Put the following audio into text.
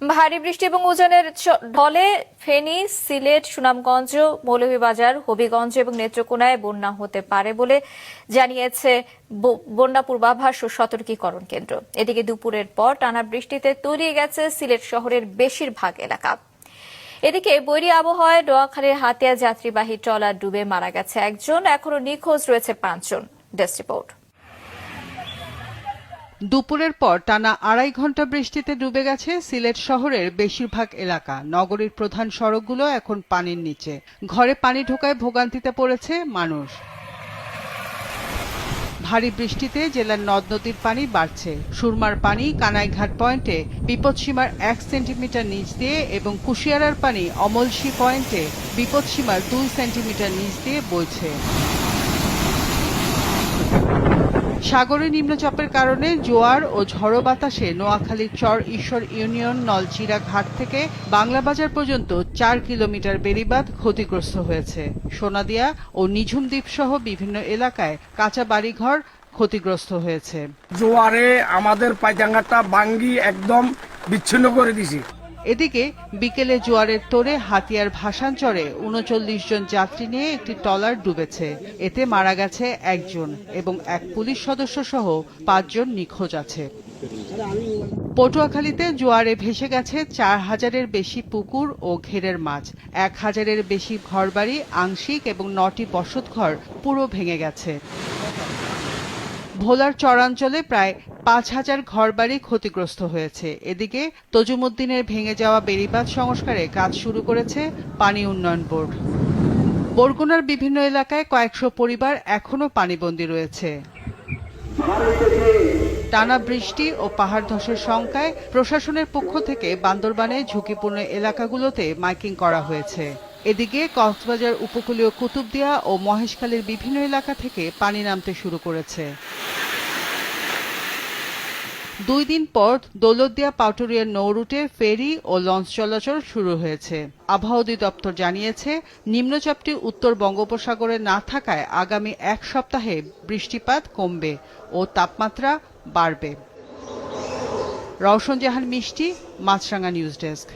ভারী বৃষ্টি এবং উজানের ঢলে ফেনী, সিলেট, সুনামগঞ্জ, মৌলভীবাজার, হবিগঞ্জ এবং নেত্রকোনায় বন্যা হতে পারে বলে জানিয়েছে বন্যা পূর্বাভাস ও সতর্কীকরণ কেন্দ্র। এদিকে দুপুরের পর টানা বৃষ্টিতে তলিয়ে গেছে সিলেট শহরের বেশিরভাগ এলাকা। এদিকে বৈরী আবহাওয়ায় নোয়াখালীর হাতিয়া যাত্রীবাহী ট্রলার ডুবে মারা গেছে একজন, এখনো নিখোঁজ রয়েছে 5 জন। Desk report. দুপুরের পর টানা 2.5 ঘন্টা বৃষ্টিতে ডুবে গেছে সিলেট শহরের বেশিরভাগ এলাকা। নগরীর প্রধান সড়কগুলো এখন পানির নিচে। ঘরে পানি ঢোকায় ভোগান্তিতে পড়েছে মানুষ। ভারী বৃষ্টিতে জেলার নদ নদীর পানি বাড়ছে। সুরমার পানি কানাইঘাট পয়েন্টে বিপদসীমার 1 সেন্টিমিটার নিচ দিয়ে এবং কুশিয়ারার পানি অমলসী পয়েন্টে বিপদসীমার 2 সেন্টিমিটার নিচ দিয়ে বইছে। সাগরে নিম্নচাপের কারণে জোয়ার ও ঝড়ো বাতাসে নোয়াখালীর চর ঈশ্বর ইউনিয়ন নলচিরা ঘাট থেকে বাংলা বাজার পর্যন্ত 4 কিলোমিটার বেড়িবাঁধ ক্ষতিগ্রস্ত হয়েছে। সোনাদিয়া ও নিঝুম দ্বীপ সহ বিভিন্ন এলাকায় কাঁচা বাড়িঘর ক্ষতিগ্রস্ত হয়েছে। জোয়ারে আমাদের পাইটাঙ্গাটা ভাঙ্গি একদম বিচ্ছিন্ন করে দিছি। এদিকে বিকেলে জোয়ারের তোড়ে হাতিয়ার ভাসানচরে 39 জন যাত্রী নিয়ে একটি ট্রলার ডুবেছে। এতে মারা গেছে একজন এবং এক পুলিশ সদস্য সহ 5 জন নিখোঁজ আছে। পটুয়াখালীতে জোয়ারে ভেসে গেছে 4000-এর বেশি পুকুর ও ঘেরের মাছ। 1000-এর বেশি ঘরবাড়ি আংশিক এবং 9টি বসতঘর পুরো ভেঙে গেছে। ভোলার চরাঞ্চলে প্রায় 5000 ঘরবাড়ি ক্ষতিগ্রস্ত হয়েছে। এদিকে তজুমুদ্দিনের ভেঙে যাওয়া বেড়িবাঁধ সংস্কারে কাজ শুরু করেছে পানি উন্নয়ন বোর্ড। বরগুনার বিভিন্ন এলাকায় কয়েকশো পরিবার এখনো পানিবন্দী রয়েছে। টানা বৃষ্টি ও পাহাড় ধসের শঙ্কায় প্রশাসনের পক্ষ থেকে বান্দরবানে ঝুঁকিপূর্ণ এলাকাগুলোতে মাইকিং করা হয়েছে। এদিকে কক্সবাজার উপকূলীয় কুতুবদিয়া ও মহেশখালীর বিভিন্ন এলাকা থেকে পানি নামতে শুরু করেছে। 2 দিন পর দৌলতদিয়া পাউটুরিয়ার নৌ রুটে ফেরি ও লঞ্চ চলাচল শুরু হয়েছে। আবহাওয়া অধিদপ্তর জানিয়েছে, নিম্নচাপটি উত্তর বঙ্গোপসাগরে না থাকায় আগামী 1 সপ্তাহে বৃষ্টিপাত কমবে ও তাপমাত্রা বাড়বে। রওশন জাহান মিষ্টি, মাছরাঙা নিউজ ডেস্ক।